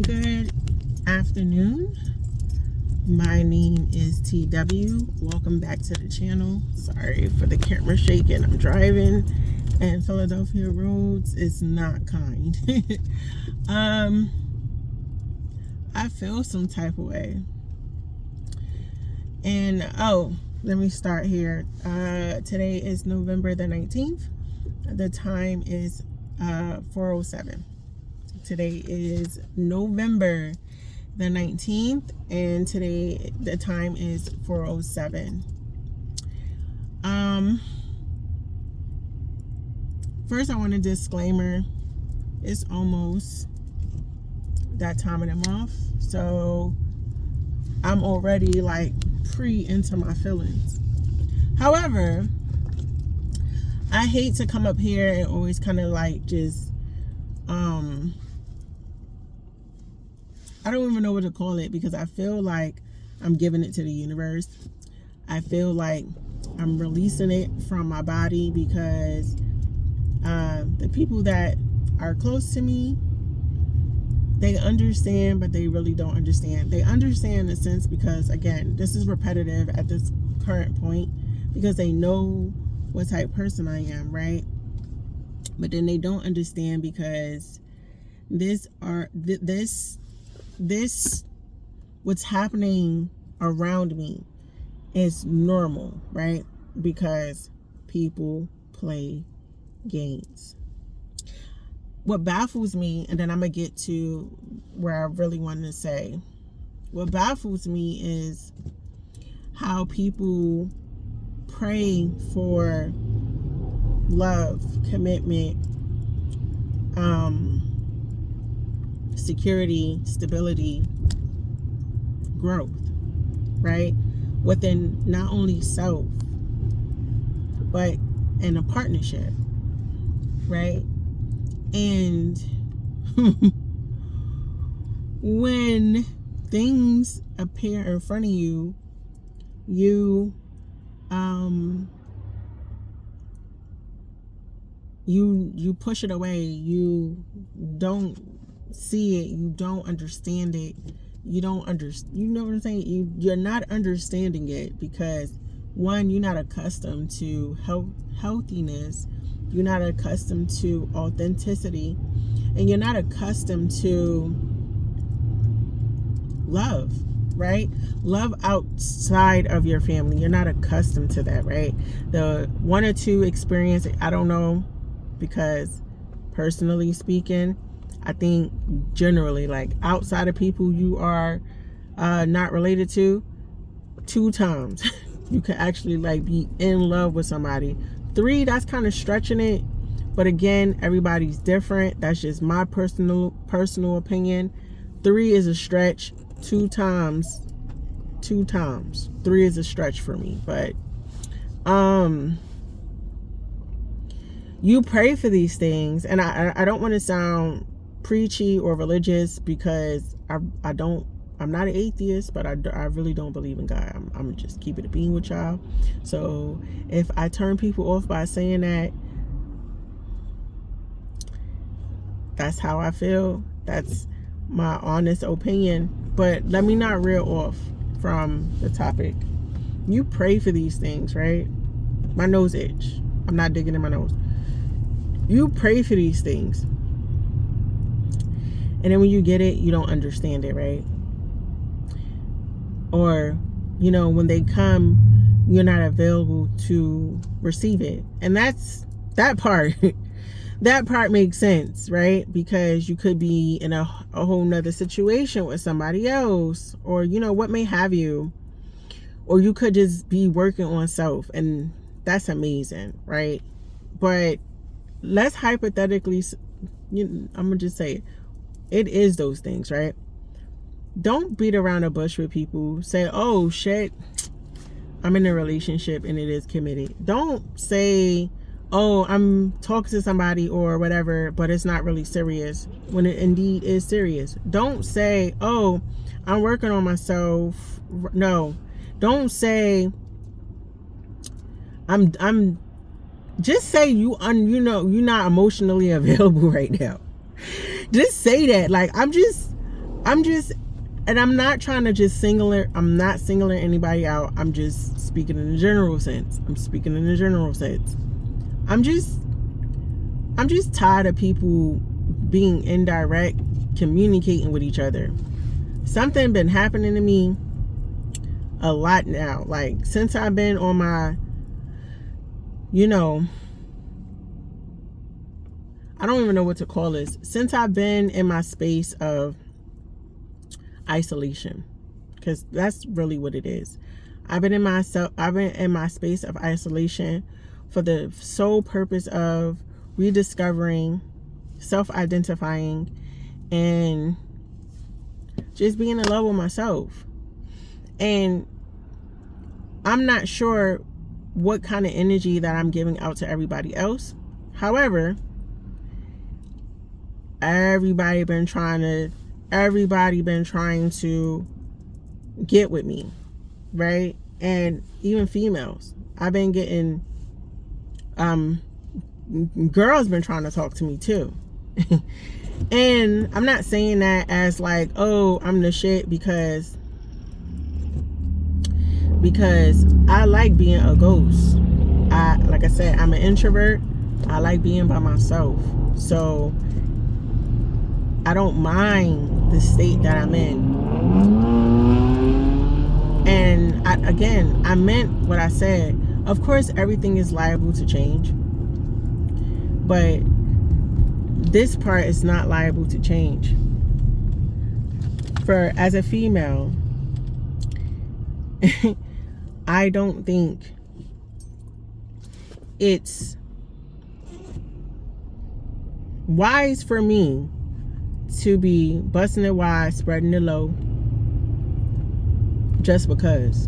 Good afternoon. My name is TW. Welcome back to the channel. Sorry for the camera shaking. I'm driving and Philadelphia roads is not kind. I feel some type of way. And let me start here. Today is November the 19th. The time is 4:07. Today is November the 19th, and today the time is 4:07. First I want a disclaimer. It's almost that time of the month, so I'm already like into my feelings. However, I hate to come up here and always kind of like just I don't even know what to call it, because I feel like I'm giving it to the universe. I feel like I'm releasing it from my body, because the people that are close to me, they understand, but they really don't understand. They understand in a sense because, again, this is repetitive at this current point, because they know what type of person I am, right? But then they don't understand because this what's happening around me is normal, right? Because people play games. What baffles me, and then I'm gonna get to where I really wanted to say, what baffles me is how people pray for love, commitment, security, stability, growth, right? Within not only self, but in a partnership, right? And when things appear in front of you, you push it away. You don't see it. You don't understand it. You know what I'm saying? You're not understanding it because, one, you're not accustomed to healthiness. You're not accustomed to authenticity, and you're not accustomed to love, right? Love outside of your family. You're not accustomed to that, right? The one or two experience, I don't know, because personally speaking, I think generally, like, outside of people you are not related to, 2 times you can actually like be in love with somebody. 3, that's kind of stretching it, but again, everybody's different. That's just my personal opinion. 3 is a stretch. 2 times. 3 is a stretch for me. But you pray for these things, and I don't want to sound preachy or religious, because I'm not an atheist, but I really don't believe in God. I'm just keeping it being with y'all. So if I turn people off by saying that, that's how I feel. That's my honest opinion. But let me not reel off from the topic. You pray for these things, right? My nose itch. I'm not digging in my nose. You pray for these things, and then when you get it, you don't understand it, right? Or, when they come, you're not available to receive it. And that's that part. That part makes sense, right? Because you could be in a whole nother situation with somebody else, or, what may have you. Or you could just be working on self, and that's amazing, right? But let's hypothetically, I'm going to just say it is those things, right? Don't beat around the bush with people. Say, oh shit, I'm in a relationship and it is committed. Don't say, oh, I'm talking to somebody or whatever, but it's not really serious, when it indeed is serious. Don't say, oh, I'm working on myself. No. Don't say, I'm just say you're not emotionally available right now. Just say that. Like, I'm not trying to just I'm not singling anybody out. I'm just speaking in a general sense. I'm just tired of people being indirect, communicating with each other. Something been happening to me a lot now. Like, since I've been on my, I don't even know what to call this. Since I've been in my space of isolation, because that's really what it is. I've been in my space of isolation for the sole purpose of rediscovering, self-identifying, and just being in love with myself. And I'm not sure what kind of energy that I'm giving out to everybody else. However, everybody been trying to get with me, right? And even females. I've been getting girls been trying to talk to me too. And I'm not saying that as like, oh, I'm the shit, because I like being a ghost. Like I said, I'm an introvert. I like being by myself. So I don't mind the state that I'm in. And I meant what I said. Of course, everything is liable to change. But this part is not liable to change. As a female, I don't think it's wise for me to be busting it wide, spreading it low, just because.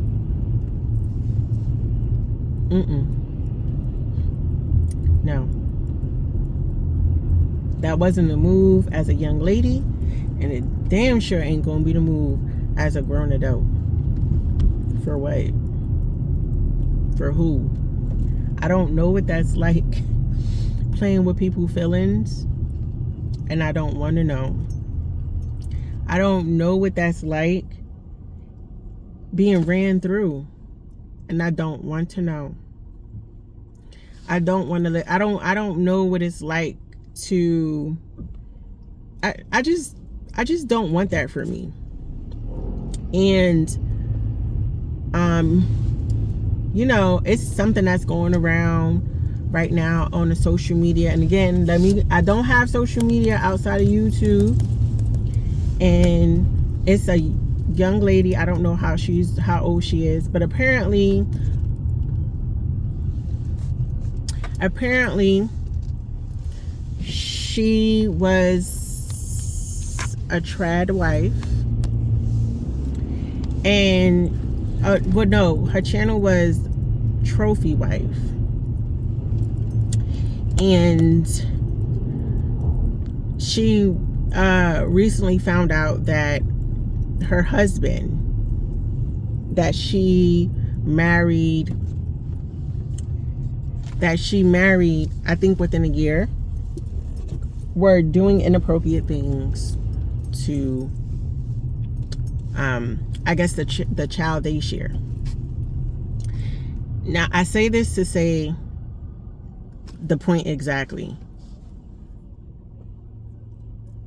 No. That wasn't the move as a young lady, and it damn sure ain't gonna be the move as a grown adult. For what? For who? I don't know what that's like, playing with people's feelings, and I don't want to know. I don't know what that's like, being ran through, and I don't want to know. I don't want to. I don't know what it's like to. I just don't want that for me. And it's something that's going around right now on the social media. And again, I don't have social media outside of YouTube. And it's a young lady. I don't know how old she is, but apparently she was a trad wife. And her channel was Trophy Wife. And she recently found out that her husband that she married, I think within a year, were doing inappropriate things to I guess the child they share. Now, I say this to say the point exactly.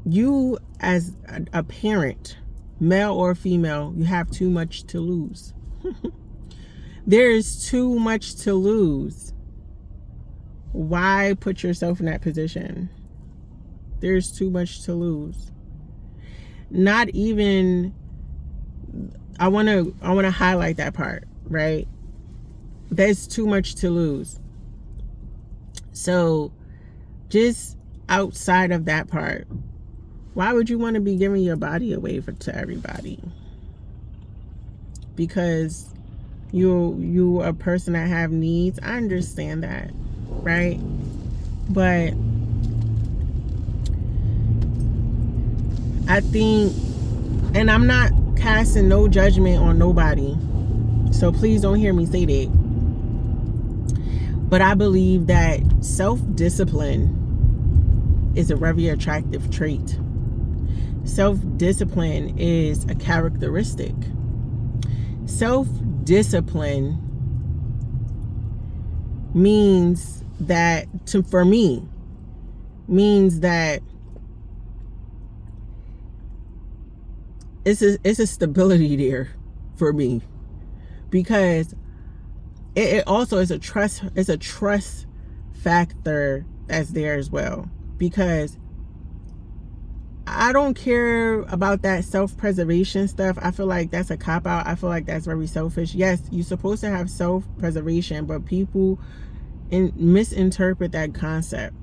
You, as a parent, male or female, you have too much to lose. There's too much to lose. Why put yourself in that position? There's too much to lose. Not even, I want to highlight that part, right? There's too much to lose. So just outside of that part, why would you want to be giving your body away to everybody? Because you a person that have needs. I understand that, right? But I think, and I'm not casting no judgment on nobody, so please don't hear me say that, but I believe that self-discipline is a very attractive trait. Self-discipline is a characteristic. Self-discipline means that, for me, means that it's a stability there for me, because it also is a trust factor that's there as well, because I don't care about that self-preservation stuff. I feel like that's a cop-out. I feel like that's very selfish. Yes, you're supposed to have self-preservation, but people misinterpret that concept.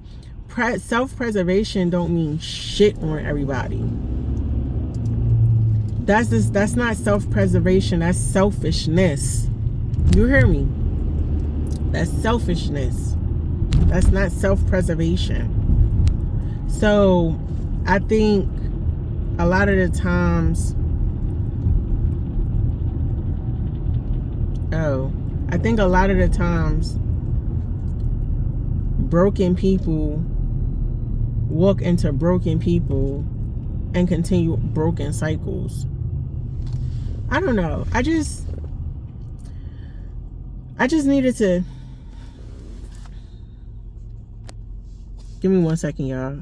Self-preservation don't mean shit on everybody. That's not self-preservation. That's selfishness. You hear me? That's selfishness. That's not self-preservation. So I think a lot of the times, broken people walk into broken people and continue broken cycles. I don't know. I just needed to. Give me 1 second, y'all.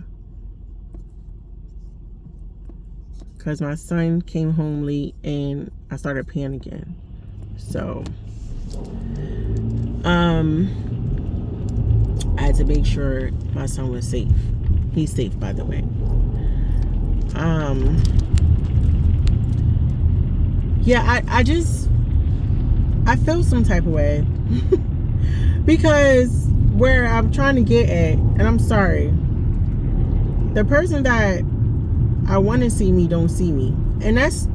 Because my son came home late and I started panicking. So, I had to make sure my son was safe. He's safe, by the way. Yeah, I feel some type of way. Because where I'm trying to get at, and I'm sorry, the person that I want to see me don't see me, and that's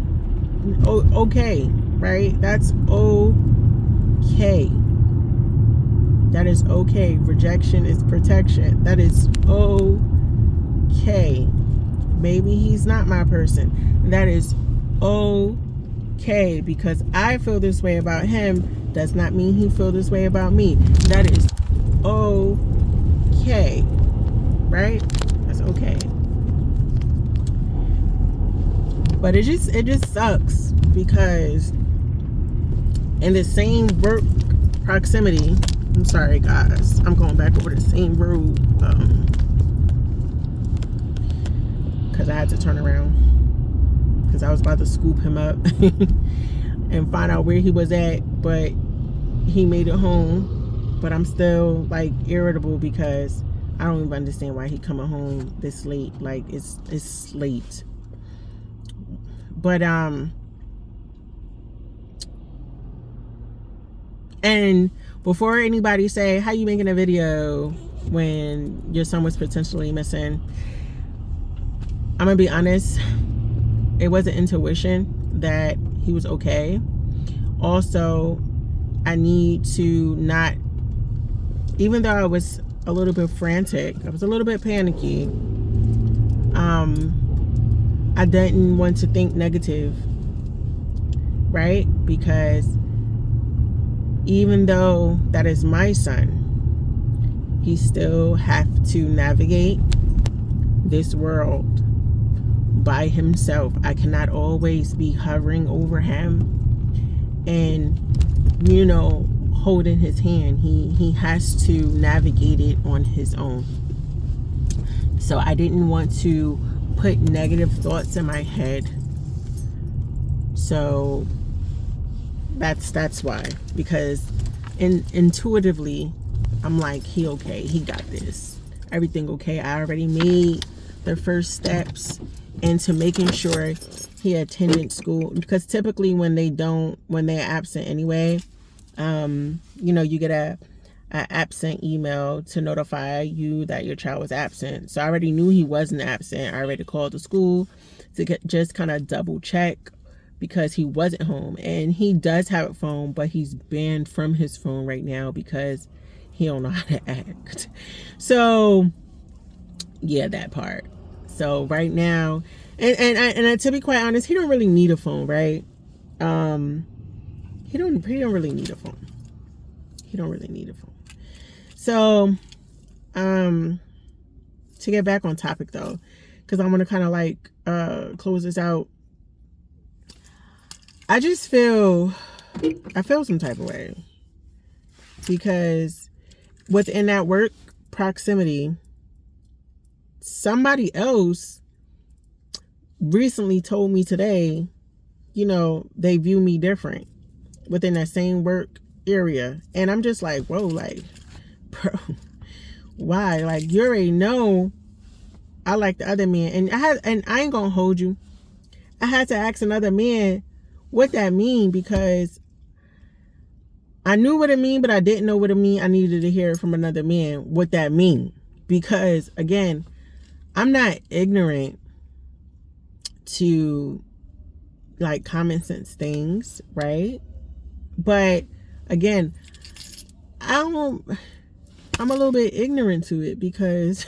okay, right? That's okay. That is okay. Rejection is protection. That is okay. Maybe he's not my person. That is okay, because I feel this way about him does not mean he feel this way about me. That is okay, right? That's okay. But it just sucks, because in the same work proximity, I'm sorry guys, I'm going back over the same road, because I had to turn around, because I was about to scoop him up and find out where he was at, but he made it home. But I'm still like irritable, because I don't even understand why he coming home this late. Like it's late. But and before anybody say, how you making a video when your son was potentially missing, I'm gonna be honest, it wasn't intuition that he was okay. Also, I need to not, even though I was a little bit frantic, I was a little bit panicky, I didn't want to think negative, right? Because even though that is my son, he still have to navigate this world by himself. I cannot always be hovering over him and, you know, holding his hand. He has to navigate it on his own. So I didn't want to put negative thoughts in my head. So that's why, because intuitively I'm like, he okay, he got this, everything okay. I already made the first steps into making sure he attended school, because typically when they're absent anyway, you know, you get a absent email to notify you that your child was absent. So I already knew he wasn't absent. I already called the school to just kind of double check, because he wasn't home, and he does have a phone, but he's banned from his phone right now because he don't know how to act. So yeah, that part. So right now, and to be quite honest, he don't really need a phone, right? He don't really need a phone. He don't really need a phone. So, to get back on topic though, because I want to kind of like close this out, I feel some type of way, because within that work proximity, somebody else recently told me today, they view me different within that same work area. And I'm just like, whoa, like, bro, why? Like, you already know I like the other man. And I ain't gonna hold you. I had to ask another man what that mean, because I knew what it mean, but I didn't know what it mean. I needed to hear it from another man what that mean. Because again, I'm not ignorant to like common sense things, right? But again, I'm a little bit ignorant to it, because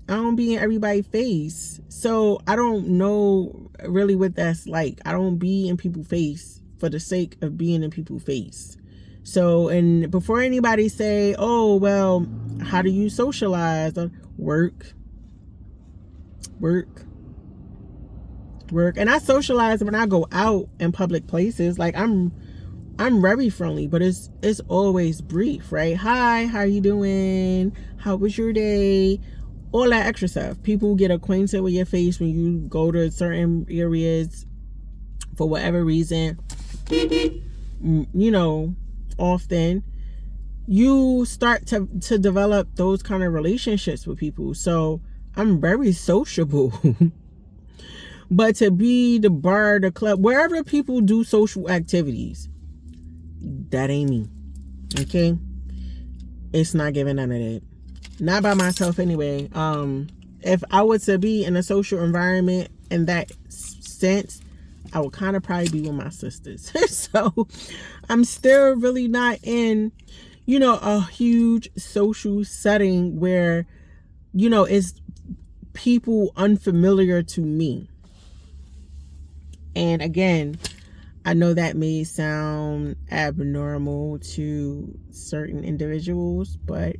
I don't be in everybody's face. So I don't know really what that's like. I don't be in people's face for the sake of being in people's face. So, and before anybody say, oh, well, how do you socialize? Work. And I socialize when I go out in public places. Like, I'm very friendly, but it's always brief, right? Hi, how are you doing? How was your day? All that extra stuff. People get acquainted with your face when you go to certain areas for whatever reason. Often you start to develop those kind of relationships with people. So I'm very sociable. But to be the bar, the club, wherever people do social activities, that ain't me. Okay? It's not giving none of that. Not by myself anyway. If I was to be in a social environment in that sense, I would kind of probably be with my sisters. So I'm still really not in, a huge social setting where, it's people unfamiliar to me. And again, I know that may sound abnormal to certain individuals, but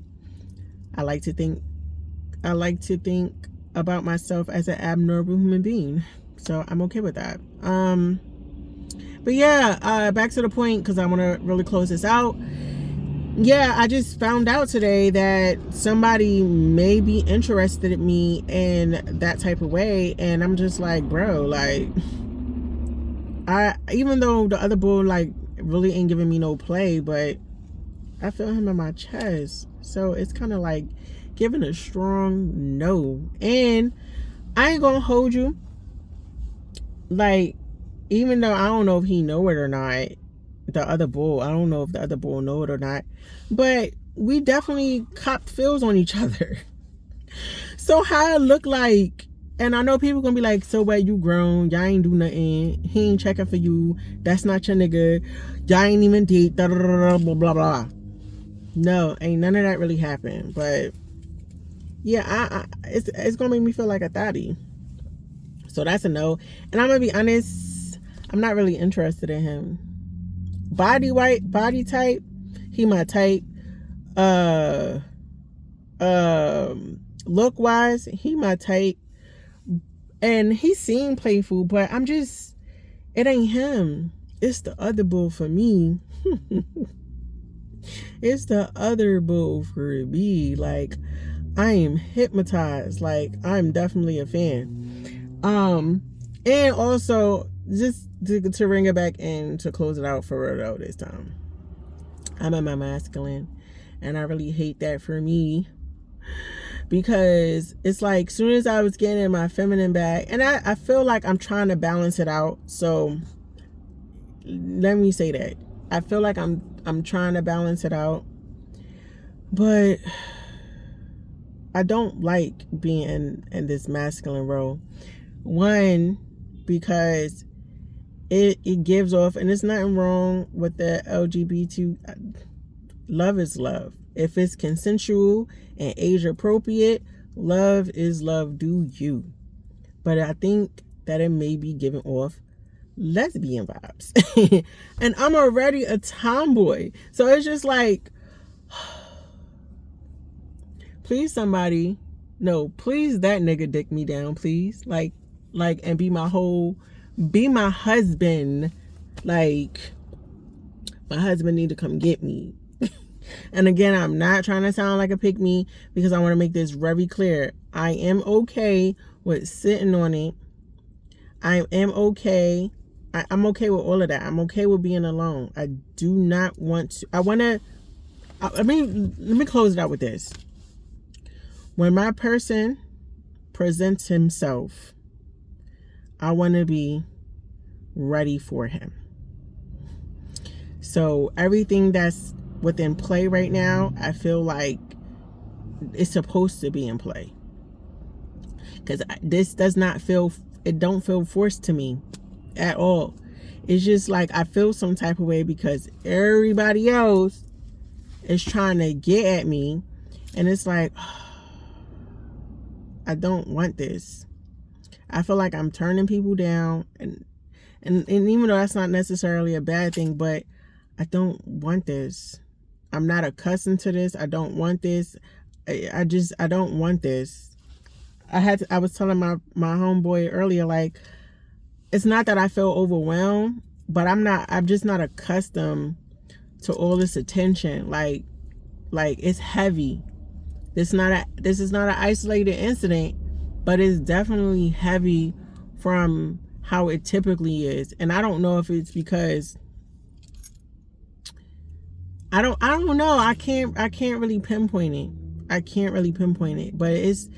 I like to think about myself as an abnormal human being. So I'm okay with that. But yeah, back to the point, because I want to really close this out. Yeah, I just found out today that somebody may be interested in me in that type of way. And I'm just like, bro, like, even though the other bull like really ain't giving me no play, but I feel him in my chest. So it's kind of like giving a strong no. And I ain't gonna hold you. Like, even though I don't know if he know it or not, the other bull, I don't know if the other bull know it or not, but we definitely copped feels on each other. So how it look like, and I know people gonna be like, so what, you grown, y'all ain't do nothing, he ain't checking for you, that's not your nigga, y'all ain't even date, blah, blah, blah, blah, blah. No, ain't none of that really happened. But yeah, it's gonna make me feel like a thotty. So that's a no. And I'm gonna be honest, I'm not really interested in him. Body type, he my type. Look wise, he my type. And he seemed playful, but it ain't him. It's the other bull for me. It's the other bull for me. Like, I am hypnotized. Like, I'm definitely a fan. And also, just to bring it back in, to close it out for real though this time, I'm in my masculine, and I really hate that for me, because it's like, soon as I was getting in my feminine bag, and I feel like I'm trying to balance it out. So let me say that I feel like I'm trying to balance it out, but I don't like being in this masculine role. One, because it gives off, and there's nothing wrong with the LGBT. Love is love. If it's consensual and age appropriate, love is love. Do you? But I think that it may be giving off lesbian vibes. And I'm already a tomboy. So it's just like, please somebody No, please, that nigga dick me down, please. And be my husband. Like, my husband need to come get me. And again, I'm not trying to sound like a pick me, because I want to make this very clear. I am okay with sitting on it. I am okay. I'm okay with all of that. I'm okay with being alone. I do not want to. Let me close it out with this. When my person presents himself, I want to be ready for him. So everything that's within play right now, I feel like it's supposed to be in play. Because this don't feel forced to me at all. It's just like I feel some type of way because everybody else is trying to get at me. And it's like, I don't want this. I feel like I'm turning people down, and even though that's not necessarily a bad thing, but I don't want this. I'm not accustomed to this. I don't want this. I don't want this. I was telling my homeboy earlier, like, it's not that I feel overwhelmed, but I'm just not accustomed to all this attention. Like it's heavy. This is not an isolated incident, but it's definitely heavy from how it typically is. And I don't know if it's because I don't know. I can't really pinpoint it. But it's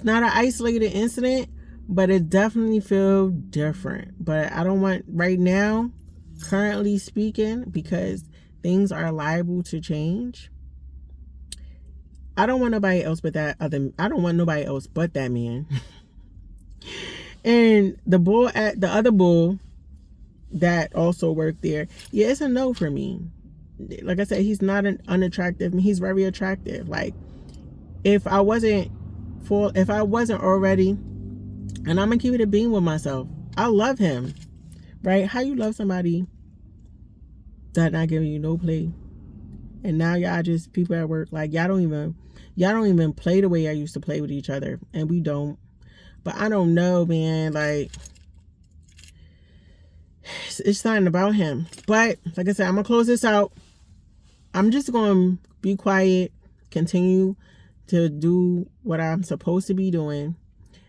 not an isolated incident, but it definitely feels different. But I don't want right now, currently speaking, because things are liable to change. I don't want nobody else but that man. And the other bull that also worked there, yeah, it's a no for me. Like I said, he's not unattractive. He's very attractive. Like, if I wasn't already, and I'm gonna keep it a beam with myself, I love him. Right? How you love somebody that not giving you no play? And now y'all just people at work, like y'all don't even play the way I used to play with each other, and we don't. But I don't know, man. Like, it's something about him. But like I said, I'm gonna close this out. I'm just gonna be quiet, continue to do what I'm supposed to be doing,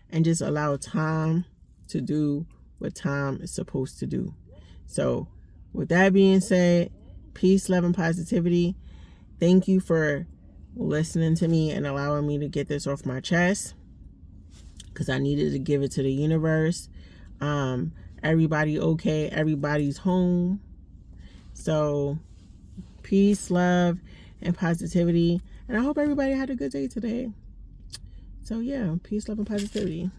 and just allow time to do what time is supposed to do. So with that being said, peace, love, and positivity. Thank you for listening to me and allowing me to get this off my chest, because I needed to give it to the universe. Everybody okay, everybody's home. So peace, love, and positivity. And I hope everybody had a good day today. So yeah, peace, love, and positivity.